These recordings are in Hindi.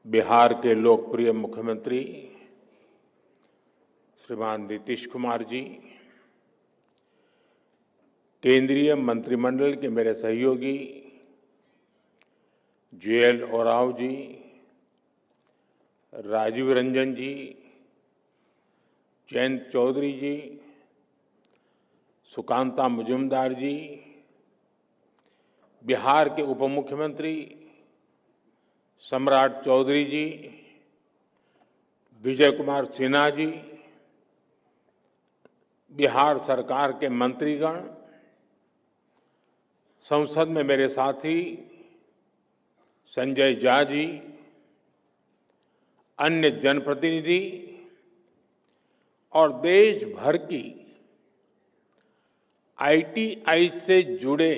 बिहार के लोकप्रिय मुख्यमंत्री श्रीमान नीतीश कुमार जी, केंद्रीय मंत्रिमंडल के मेरे सहयोगी JL ओरांव जी, राजीव रंजन जी, जयंत चौधरी जी, सुकांता मुजुमदार जी, बिहार के उप मुख्यमंत्री सम्राट चौधरी जी, विजय कुमार सिन्हा जी, बिहार सरकार के मंत्रीगण, संसद में मेरे साथी संजय झा जी, अन्य जनप्रतिनिधि और देश भर की ITI से जुड़े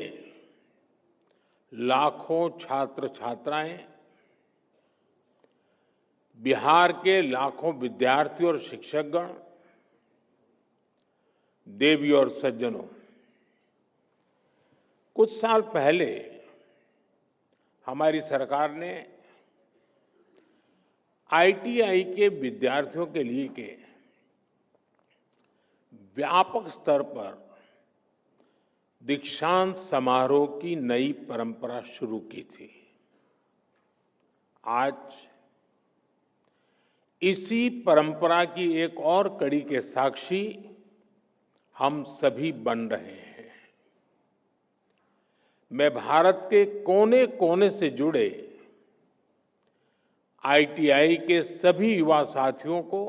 लाखों छात्र छात्राएं, बिहार के लाखों विद्यार्थी और शिक्षकगण, देवी और सज्जनों, कुछ साल पहले हमारी सरकार ने ITI के विद्यार्थियों के लिए के व्यापक स्तर पर दीक्षांत समारोह की नई परंपरा शुरू की थी। आज इसी परंपरा की एक और कड़ी के साक्षी हम सभी बन रहे हैं। मैं भारत के कोने कोने से जुड़े ITI के सभी युवा साथियों को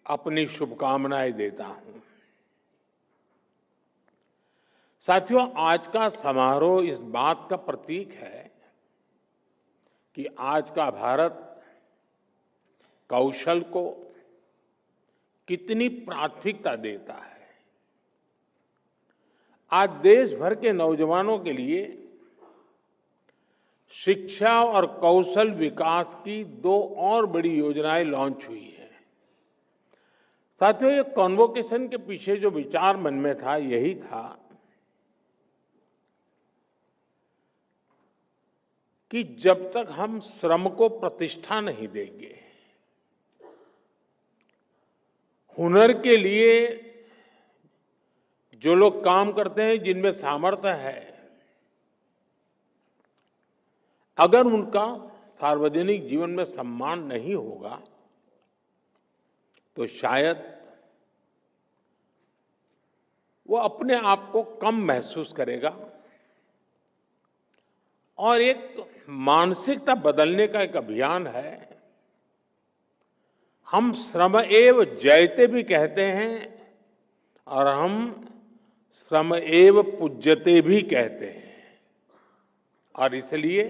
अपनी शुभकामनाएं देता हूं। साथियों, आज का समारोह इस बात का प्रतीक है कि आज का भारत कौशल को कितनी प्राथमिकता देता है। आज देश भर के नौजवानों के लिए शिक्षा और कौशल विकास की 2 और बड़ी योजनाएं लॉन्च हुई हैं। साथियों, ये कॉन्वोकेशन के पीछे जो विचार मन में था यही था कि जब तक हम श्रम को प्रतिष्ठा नहीं देंगे, हुनर के लिए जो लोग काम करते हैं, जिनमें सामर्थ्य है, अगर उनका सार्वजनिक जीवन में सम्मान नहीं होगा तो शायद वो अपने आप को कम महसूस करेगा और एक मानसिकता बदलने का एक अभियान है। हम श्रम एव जयते भी कहते हैं और हम श्रम एव पूज्यते भी कहते हैं, और इसलिए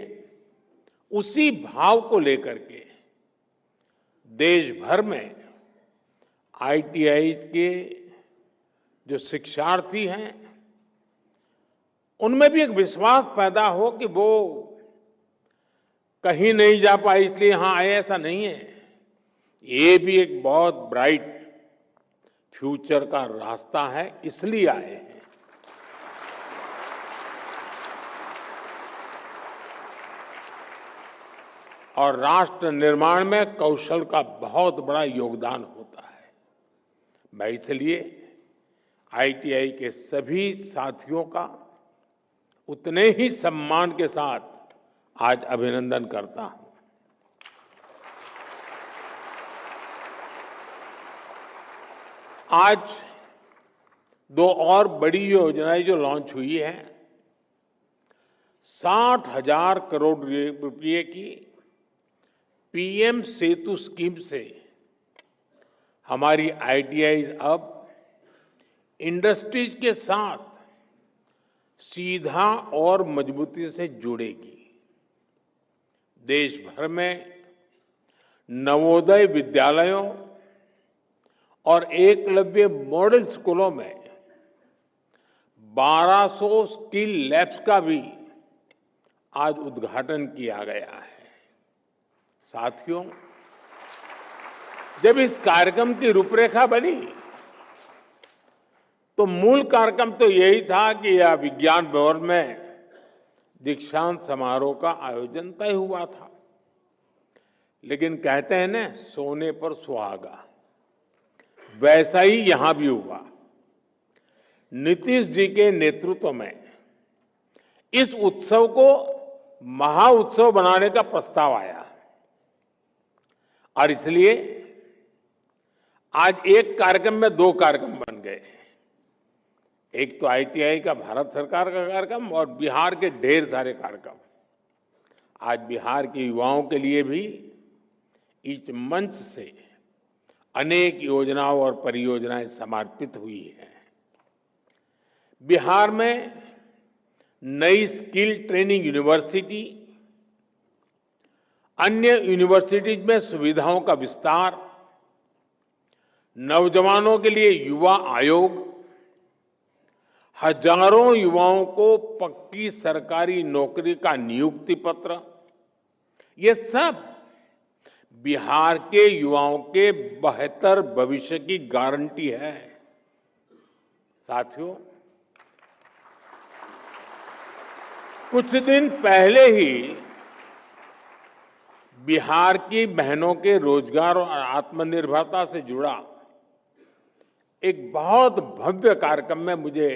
उसी भाव को लेकर के देश भर में ITI के जो शिक्षार्थी हैं उनमें भी एक विश्वास पैदा हो कि वो कहीं नहीं जा पाए इसलिए यहां आए, ऐसा नहीं है। ये भी एक बहुत ब्राइट फ्यूचर का रास्ता है, इसलिए आए हैं। और राष्ट्र निर्माण में कौशल का बहुत बड़ा योगदान होता है। मैं इसलिए ITI के सभी साथियों का उतने ही सम्मान के साथ आज अभिनंदन करता हूं। आज 2 और बड़ी योजनाएं जो लॉन्च हुई है, 60,000 करोड़ रुपए की PM सेतु स्कीम से हमारी ITI अब इंडस्ट्रीज के साथ सीधा और मजबूती से जुड़ेगी। देश भर में नवोदय विद्यालयों और एकलव्य मॉडल स्कूलों में 1200 स्किल लैब्स का भी आज उद्घाटन किया गया है। साथियों, जब इस कार्यक्रम की रूपरेखा बनी तो मूल कार्यक्रम तो यही था कि यह विज्ञान भवन में दीक्षांत समारोह का आयोजन तय हुआ था। लेकिन कहते हैं ना, सोने पर सुहागा, वैसा ही यहां भी हुआ। नीतीश जी के नेतृत्व में इस उत्सव को महाउत्सव बनाने का प्रस्ताव आया और इसलिए आज एक कार्यक्रम में दो कार्यक्रम बन गए। एक तो आईटीआई का भारत सरकार का कार्यक्रम और बिहार के ढेर सारे कार्यक्रम। आज बिहार के युवाओं के लिए भी इस मंच से अनेक योजनाओं और परियोजनाएं समर्पित हुई हैं। बिहार में नई स्किल ट्रेनिंग यूनिवर्सिटी, अन्य यूनिवर्सिटीज में सुविधाओं का विस्तार, नौजवानों के लिए युवा आयोग, हजारों युवाओं को पक्की सरकारी नौकरी का नियुक्ति पत्र, ये सब बिहार के युवाओं के बेहतर भविष्य की गारंटी है। साथियों, कुछ दिन पहले ही बिहार की बहनों के रोजगार और आत्मनिर्भरता से जुड़ा एक बहुत भव्य कार्यक्रम में मुझे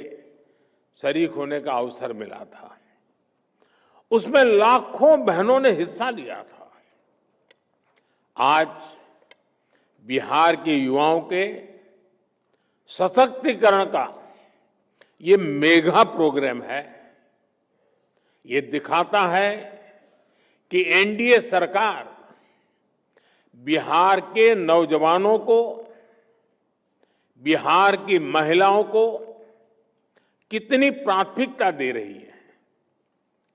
शरीक होने का अवसर मिला था। उसमें लाखों बहनों ने हिस्सा लिया था। आज बिहार के युवाओं के सशक्तिकरण का ये मेगा प्रोग्राम है। ये दिखाता है कि एनडीए सरकार बिहार के नौजवानों को, बिहार की महिलाओं को कितनी प्राथमिकता दे रही है।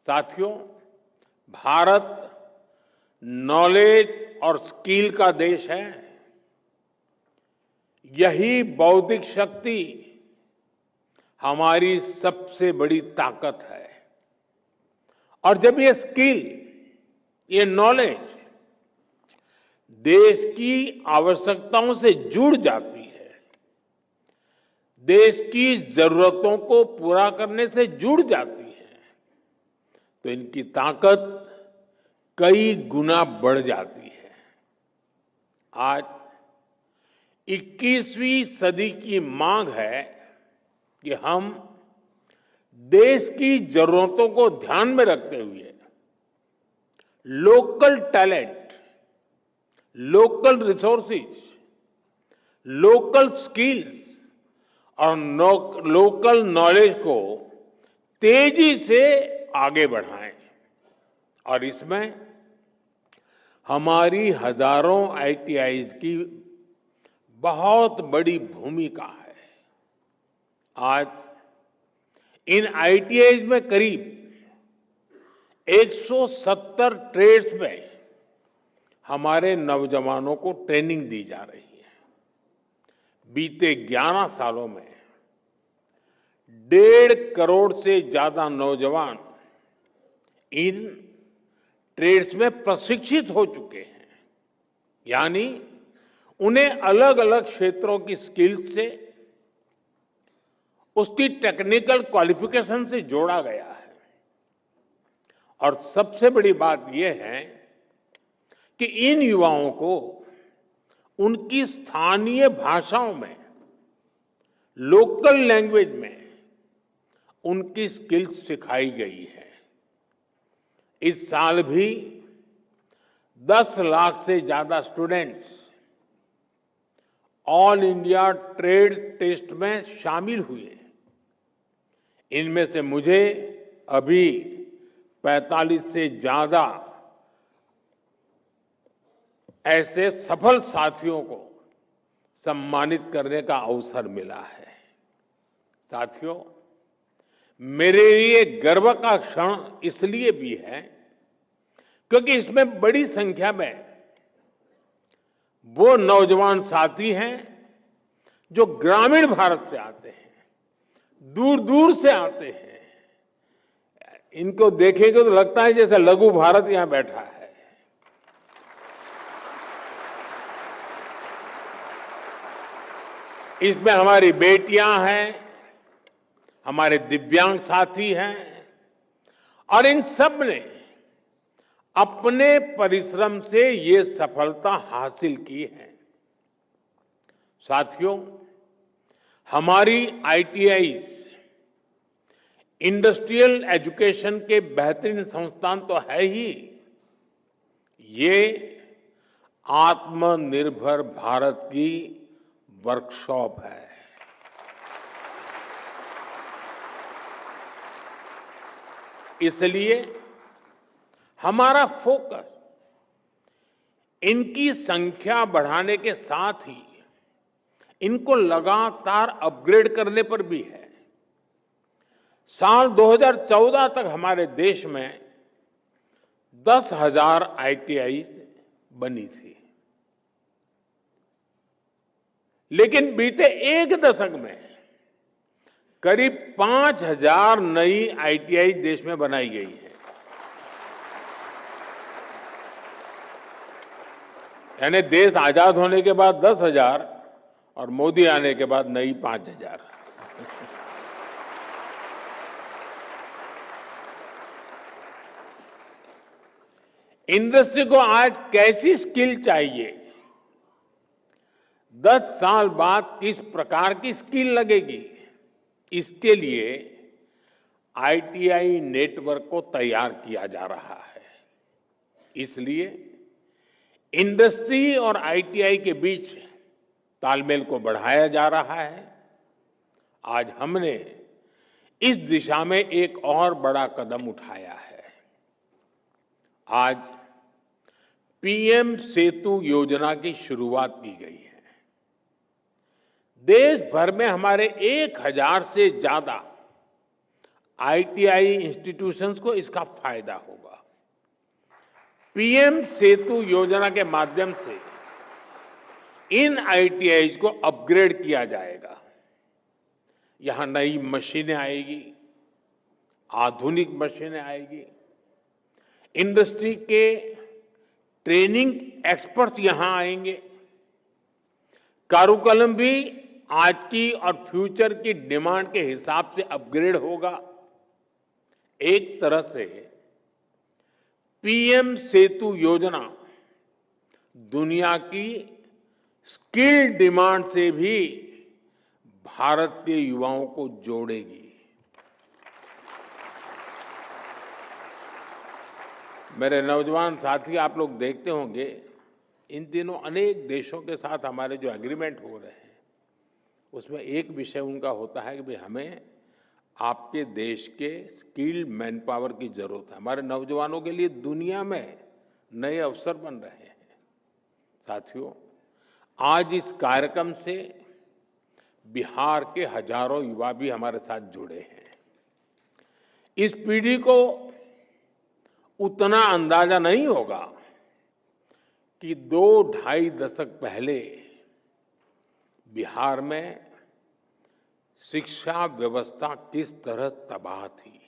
साथियों, भारत नॉलेज और स्किल का देश है। यही बौद्धिक शक्ति हमारी सबसे बड़ी ताकत है। और जब ये स्किल, ये नॉलेज देश की आवश्यकताओं से जुड़ जाती है, देश की जरूरतों को पूरा करने से जुड़ जाती है, तो इनकी ताकत कई गुना बढ़ जाती है। आज 21वीं सदी की मांग है कि हम देश की जरूरतों को ध्यान में रखते हुए local talent, local resources, local skills और लोकल नॉलेज को तेजी से आगे बढ़ाएं। और इसमें हमारी हजारों आईटीआईज की बहुत बड़ी भूमिका है। आज इन आईटीआईज में करीब 170 ट्रेड्स में हमारे नौजवानों को ट्रेनिंग दी जा रही है। बीते 11 सालों में 1.5 करोड़ से ज्यादा नौजवान इन ट्रेड्स में प्रशिक्षित हो चुके हैं। यानी उन्हें अलग अलग क्षेत्रों की स्किल्स से, उसकी टेक्निकल क्वालिफिकेशन से जोड़ा गया है। और सबसे बड़ी बात यह है कि इन युवाओं को उनकी स्थानीय भाषाओं में, लोकल लैंग्वेज में उनकी स्किल्स सिखाई गई है। इस साल भी 10 लाख से ज्यादा students all India trade test में शामिल हुए। इनमें से मुझे अभी 45 से ज्यादा ऐसे सफल साथियों को सम्मानित करने का अवसर मिला है। साथियों, मेरे लिए गर्व का क्षण इसलिए भी है क्योंकि इसमें बड़ी संख्या में वो नौजवान साथी हैं जो ग्रामीण भारत से आते हैं, दूर दूर से आते हैं। इनको देखेंगे तो लगता है जैसे लघु भारत यहां बैठा है। इसमें हमारी बेटियां हैं, हमारे दिव्यांग साथी हैं और इन सब ने अपने परिश्रम से ये सफलता हासिल की है। साथियों, हमारी आईटीआईज इंडस्ट्रियल एजुकेशन के बेहतरीन संस्थान तो है ही, ये आत्मनिर्भर भारत की वर्कशॉप है। इसलिए हमारा फोकस इनकी संख्या बढ़ाने के साथ ही इनको लगातार अपग्रेड करने पर भी है। साल 2014 तक हमारे देश में 10,000 आईटीआई बनी थी, लेकिन बीते एक दशक में करीब 5,000 नई आईटीआई देश में बनाई गई है। यानी देश आजाद होने के बाद 10,000 और मोदी आने के बाद नई 5,000। इंडस्ट्री को आज कैसी स्किल चाहिए, 10 साल बाद किस प्रकार की स्किल लगेगी, इसके लिए आईटीआई नेटवर्क को तैयार किया जा रहा है। इसलिए इंडस्ट्री और आईटीआई के बीच तालमेल को बढ़ाया जा रहा है। आज हमने इस दिशा में एक और बड़ा कदम उठाया है। आज पीएम सेतु योजना की शुरुआत की गई है। देश भर में हमारे 1,000 से ज्यादा आईटीआई इंस्टीट्यूशंस को इसका फायदा होगा। पीएम सेतु योजना के माध्यम से इन आईटीआईज को अपग्रेड किया जाएगा। यहां नई मशीनें आएगी, आधुनिक मशीनें आएगी, इंडस्ट्री के ट्रेनिंग एक्सपर्ट्स यहां आएंगे, कारुकलम भी आज की और फ्यूचर की डिमांड के हिसाब से अपग्रेड होगा। एक तरह से पीएम सेतु योजना दुनिया की स्किल डिमांड से भी भारत के युवाओं को जोड़ेगी। मेरे नौजवान साथी, आप लोग देखते होंगे इन दिनों अनेक देशों के साथ हमारे जो एग्रीमेंट हो रहे हैं, उसमें एक विषय उनका होता है कि भाई हमें आपके देश के स्किल्ड मैन पावर की जरूरत है। हमारे नौजवानों के लिए दुनिया में नए अवसर बन रहे हैं। साथियों, आज इस कार्यक्रम से बिहार के हजारों युवा भी हमारे साथ जुड़े हैं। इस पीढ़ी को उतना अंदाजा नहीं होगा कि 2-2.5 दशक पहले बिहार में शिक्षा व्यवस्था किस तरह तबाह थी।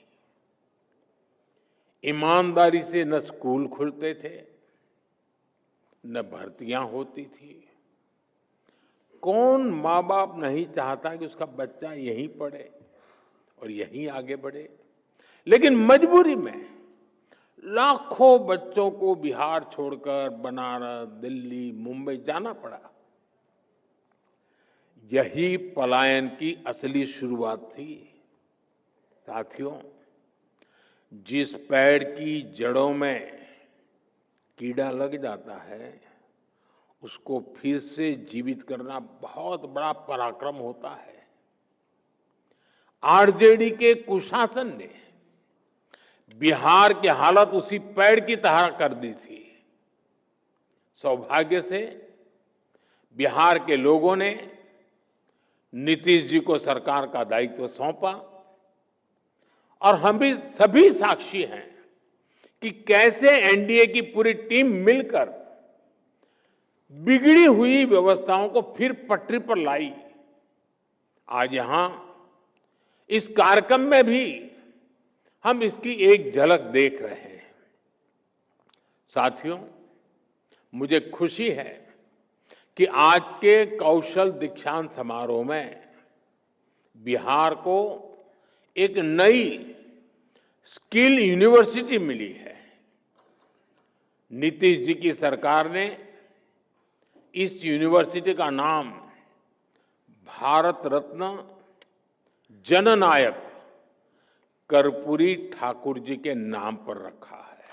ईमानदारी से न स्कूल खुलते थे, न भर्तियां होती थी। कौन माँ बाप नहीं चाहता कि उसका बच्चा यहीं पढ़े और यहीं आगे बढ़े, लेकिन मजबूरी में लाखों बच्चों को बिहार छोड़कर बनारस, दिल्ली, मुंबई जाना पड़ा। यही पलायन की असली शुरुआत थी। साथियों, जिस पेड़ की जड़ों में कीड़ा लग जाता है, उसको फिर से जीवित करना बहुत बड़ा पराक्रम होता है। आरजेडी के कुशासन ने बिहार की हालत उसी पेड़ की तरह कर दी थी। सौभाग्य से बिहार के लोगों ने नीतीश जी को सरकार का दायित्व सौंपा और हम भी सभी साक्षी हैं कि कैसे एनडीए की पूरी टीम मिलकर बिगड़ी हुई व्यवस्थाओं को फिर पटरी पर लाई। आज यहां इस कार्यक्रम में भी हम इसकी एक झलक देख रहे हैं। साथियों, मुझे खुशी है कि आज के कौशल दीक्षांत समारोह में बिहार को एक नई स्किल यूनिवर्सिटी मिली है। नीतीश जी की सरकार ने इस यूनिवर्सिटी का नाम भारत रत्न जननायक कर्पूरी ठाकुर जी के नाम पर रखा है।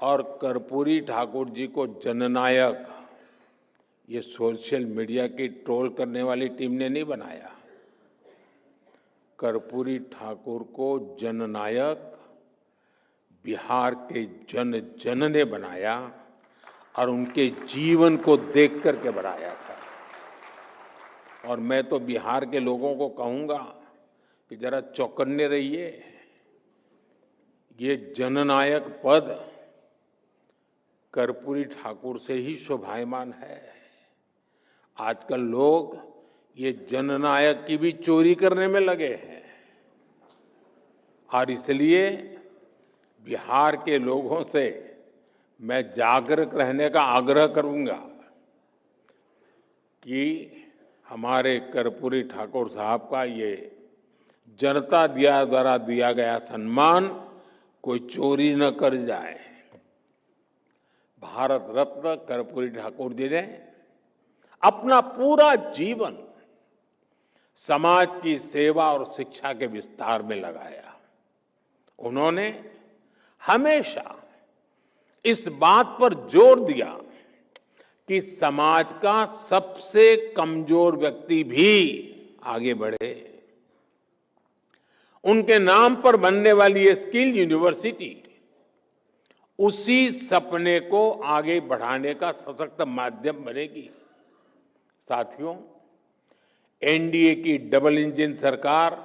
और कर्पूरी ठाकुर जी को जननायक ये सोशल मीडिया की ट्रोल करने वाली टीम ने नहीं बनाया। कर्पूरी ठाकुर को जननायक बिहार के जन जन ने बनाया और उनके जीवन को देख करके बनाया था। और मैं तो बिहार के लोगों को कहूंगा कि जरा चौकन्ने रहिए। ये जननायक पद कर्पूरी ठाकुर से ही शोभायमान है। आजकल लोग ये जननायक की भी चोरी करने में लगे हैं और इसलिए बिहार के लोगों से मैं जागरूक रहने का आग्रह करूंगा कि हमारे कर्पूरी ठाकुर साहब का ये जनता द्वारा दिया गया सम्मान कोई चोरी न कर जाए। भारत रत्न कर्पूरी ठाकुर जी ने अपना पूरा जीवन समाज की सेवा और शिक्षा के विस्तार में लगाया। उन्होंने हमेशा इस बात पर जोर दिया कि समाज का सबसे कमजोर व्यक्ति भी आगे बढ़े। उनके नाम पर बनने वाली ये स्किल यूनिवर्सिटी उसी सपने को आगे बढ़ाने का सशक्त माध्यम बनेगी। साथियों, एनडीए की डबल इंजन सरकार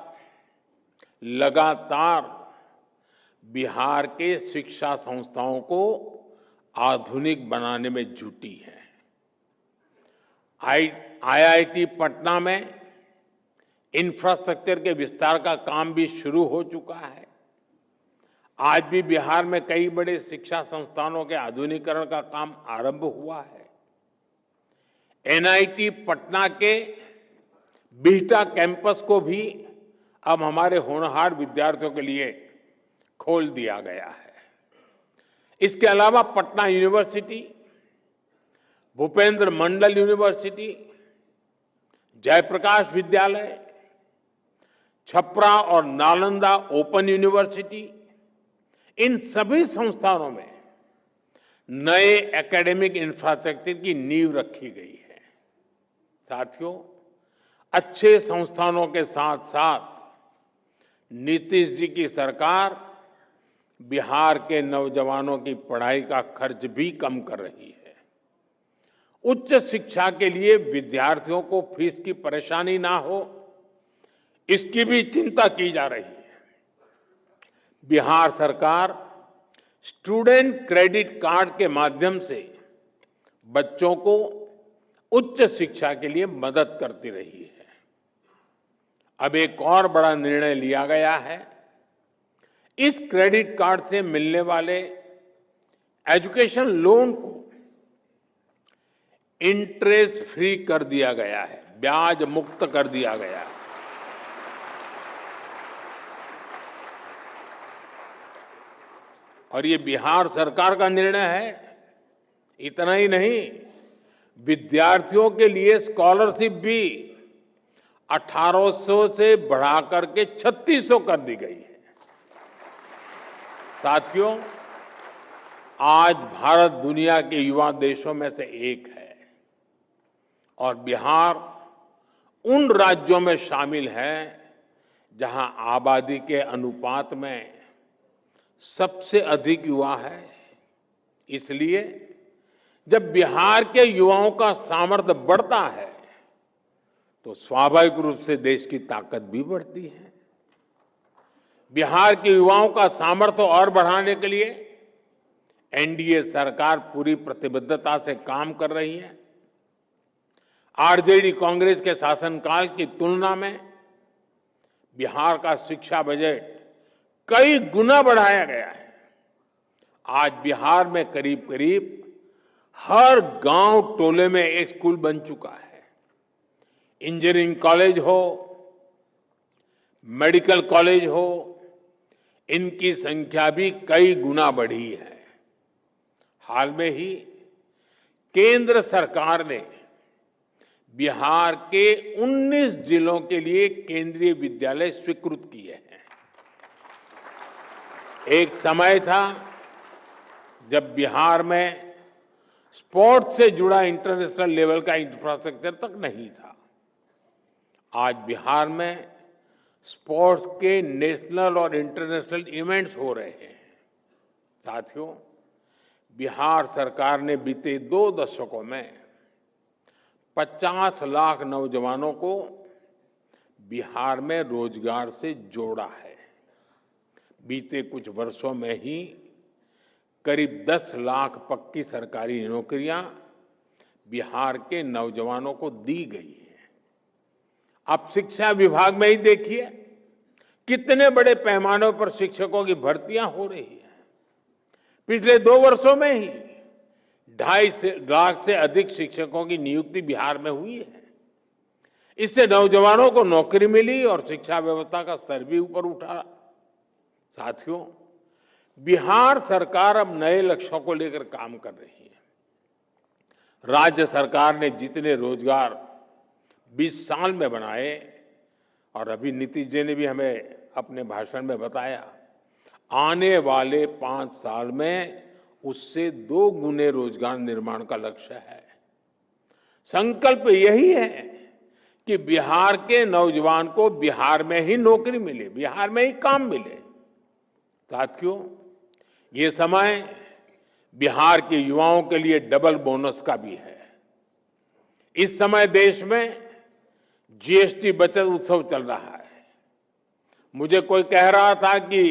लगातार बिहार के शिक्षा संस्थाओं को आधुनिक बनाने में जुटी है। आईआईटी पटना में इंफ्रास्ट्रक्चर के विस्तार का काम भी शुरू हो चुका है। आज भी बिहार में कई बड़े शिक्षा संस्थानों के आधुनिकीकरण का काम आरंभ हुआ है। एनआईटी पटना के बिहटा कैंपस को भी अब हमारे होनहार विद्यार्थियों के लिए खोल दिया गया है। इसके अलावा पटना यूनिवर्सिटी, भूपेंद्र मंडल यूनिवर्सिटी, जयप्रकाश विद्यालय, छपरा और नालंदा ओपन यूनिवर्सिटी, इन सभी संस्थानों में नए एकेडमिक इंफ्रास्ट्रक्चर की नींव रखी गई है। साथियों, अच्छे संस्थानों के साथ साथ नीतीश जी की सरकार बिहार के नौजवानों की पढ़ाई का खर्च भी कम कर रही है। उच्च शिक्षा के लिए विद्यार्थियों को फीस की परेशानी ना हो, इसकी भी चिंता की जा रही है। बिहार सरकार स्टूडेंट क्रेडिट कार्ड के माध्यम से बच्चों को उच्च शिक्षा के लिए मदद करती रही है। अब एक और बड़ा निर्णय लिया गया है। इस क्रेडिट कार्ड से मिलने वाले एजुकेशन लोन को इंटरेस्ट फ्री कर दिया गया है, ब्याज मुक्त कर दिया गया है। और ये बिहार सरकार का निर्णय है। इतना ही नहीं, विद्यार्थियों के लिए स्कॉलरशिप भी 1800 से बढ़ाकर के 3600 कर दी गई है। साथियों, आज भारत दुनिया के युवा देशों में से एक है और बिहार उन राज्यों में शामिल है जहां आबादी के अनुपात में सबसे अधिक युवा है। इसलिए जब बिहार के युवाओं का सामर्थ्य बढ़ता है तो स्वाभाविक रूप से देश की ताकत भी बढ़ती है। बिहार के युवाओं का सामर्थ्य और बढ़ाने के लिए एनडीए सरकार पूरी प्रतिबद्धता से काम कर रही है। आरजेडी कांग्रेस के शासनकाल की तुलना में बिहार का शिक्षा बजट कई गुना बढ़ाया गया है। आज बिहार में करीब करीब हर गांव टोले में एक स्कूल बन चुका है। इंजीनियरिंग कॉलेज हो, मेडिकल कॉलेज हो, इनकी संख्या भी कई गुना बढ़ी है। हाल में ही केंद्र सरकार ने बिहार के 19 जिलों के लिए केंद्रीय विद्यालय स्वीकृत किए हैं। एक समय था जब बिहार में स्पोर्ट्स से जुड़ा इंटरनेशनल लेवल का इंफ्रास्ट्रक्चर तक नहीं था। आज बिहार में स्पोर्ट्स के नेशनल और इंटरनेशनल इवेंट्स हो रहे हैं। साथियों, बिहार सरकार ने बीते 2 दशकों में 50 लाख नौजवानों को बिहार में रोजगार से जोड़ा है। बीते कुछ वर्षों में ही करीब 10 लाख पक्की सरकारी नौकरियां बिहार के नौजवानों को दी गई है। आप शिक्षा विभाग में ही देखिए कितने बड़े पैमाने पर शिक्षकों की भर्तियां हो रही है। पिछले 2 वर्षों में ही 2.5 लाख से अधिक शिक्षकों की नियुक्ति बिहार में हुई है। इससे नौजवानों को नौकरी मिली और शिक्षा व्यवस्था का स्तर भी ऊपर उठा। साथियों, बिहार सरकार अब नए लक्ष्यों को लेकर काम कर रही है। राज्य सरकार ने जितने रोजगार 20 साल में बनाए, और अभी नीतीश जी ने भी हमें अपने भाषण में बताया, आने वाले 5 साल में उससे 2 गुने रोजगार निर्माण का लक्ष्य है। संकल्प यही है कि बिहार के नौजवान को बिहार में ही नौकरी मिले, बिहार में ही काम मिले। साथियों, ये समय बिहार के युवाओं के लिए डबल बोनस का भी है। इस समय देश में जीएसटी बचत उत्सव चल रहा है। मुझे कोई कह रहा था कि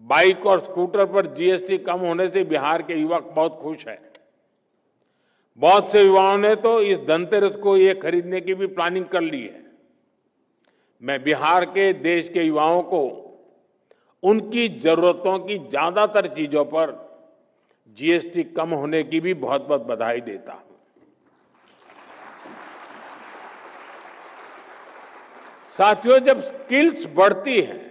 बाइक और स्कूटर पर जीएसटी कम होने से बिहार के युवक बहुत खुश हैं। बहुत से युवाओं ने तो इस धनतेरस को ये खरीदने की भी प्लानिंग कर ली है। मैं बिहार के देश के युवाओं को उनकी जरूरतों की ज्यादातर चीजों पर जीएसटी कम होने की भी बहुत बहुत बधाई देता हूं। साथियों, जब स्किल्स बढ़ती हैं,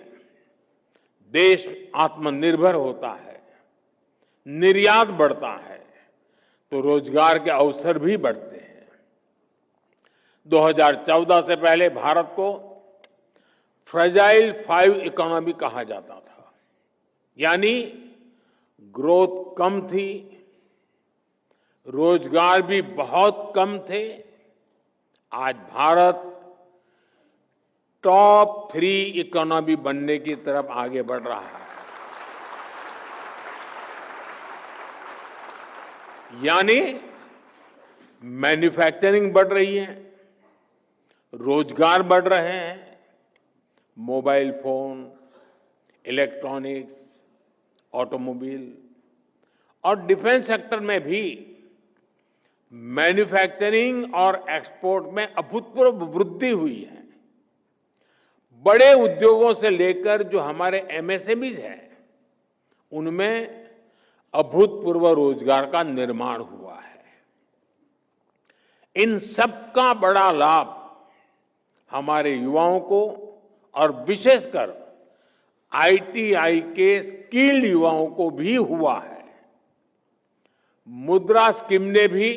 देश आत्मनिर्भर होता है, निर्यात बढ़ता है, तो रोजगार के अवसर भी बढ़ते हैं। 2014 से पहले भारत को फ्रेजाइल 5 इकोनॉमी कहा जाता था, यानी ग्रोथ कम थी, रोजगार भी बहुत कम थे। आज भारत टॉप 3 इकोनॉमी बनने की तरफ आगे बढ़ रहा है। यानी मैन्युफैक्चरिंग बढ़ रही है, रोजगार बढ़ रहे हैं। मोबाइल फोन, इलेक्ट्रॉनिक्स, ऑटोमोबाइल और डिफेंस सेक्टर में भी मैन्युफैक्चरिंग और एक्सपोर्ट में अभूतपूर्व वृद्धि हुई है। बड़े उद्योगों से लेकर जो हमारे एमएसएमईज हैं, उनमें अभूतपूर्व रोजगार का निर्माण हुआ है। इन सबका बड़ा लाभ हमारे युवाओं को और विशेषकर आईटीआई के स्किल्ड युवाओं को भी हुआ है। मुद्रा स्कीम ने भी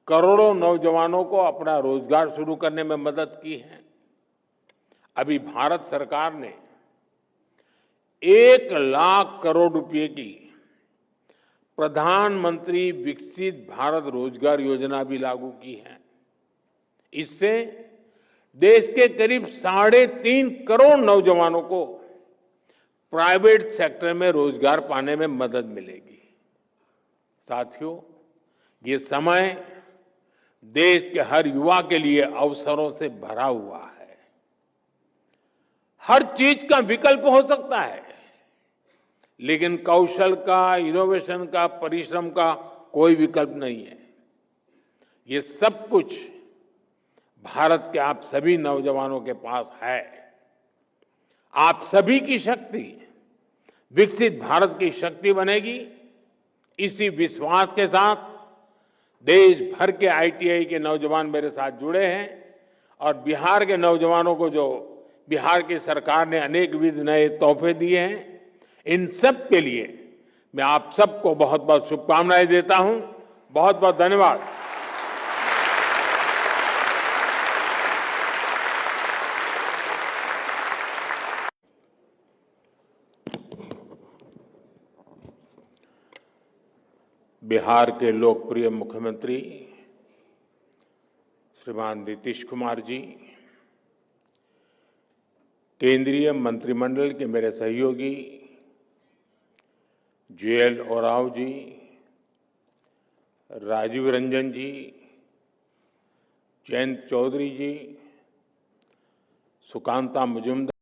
करोड़ों नौजवानों को अपना रोजगार शुरू करने में मदद की है। अभी भारत सरकार ने 1 लाख करोड़ रुपए की प्रधानमंत्री विकसित भारत रोजगार योजना भी लागू की है। इससे देश के करीब 3.5 करोड़ नौजवानों को प्राइवेट सेक्टर में रोजगार पाने में मदद मिलेगी। साथियों, ये समय देश के हर युवा के लिए अवसरों से भरा हुआ है। हर चीज का विकल्प हो सकता है, लेकिन कौशल का, इनोवेशन का, परिश्रम का कोई विकल्प नहीं है। ये सब कुछ भारत के आप सभी नौजवानों के पास है। आप सभी की शक्ति विकसित भारत की शक्ति बनेगी। इसी विश्वास के साथ देश भर के आईटीआई के नौजवान मेरे साथ जुड़े हैं और बिहार के नौजवानों को जो बिहार की सरकार ने अनेकविध नए तोहफे दिए हैं। इन सब के लिए मैं आप सबको बहुत बहुत शुभकामनाएं देता हूं। बहुत बहुत धन्यवाद। बिहार के लोकप्रिय मुख्यमंत्री श्रीमान नीतीश कुमार जी, केंद्रीय मंत्रिमंडल के मेरे सहयोगी JL ओरांव जी, राजीव रंजन जी, जयंत चौधरी जी, सुकांता मुजुमदार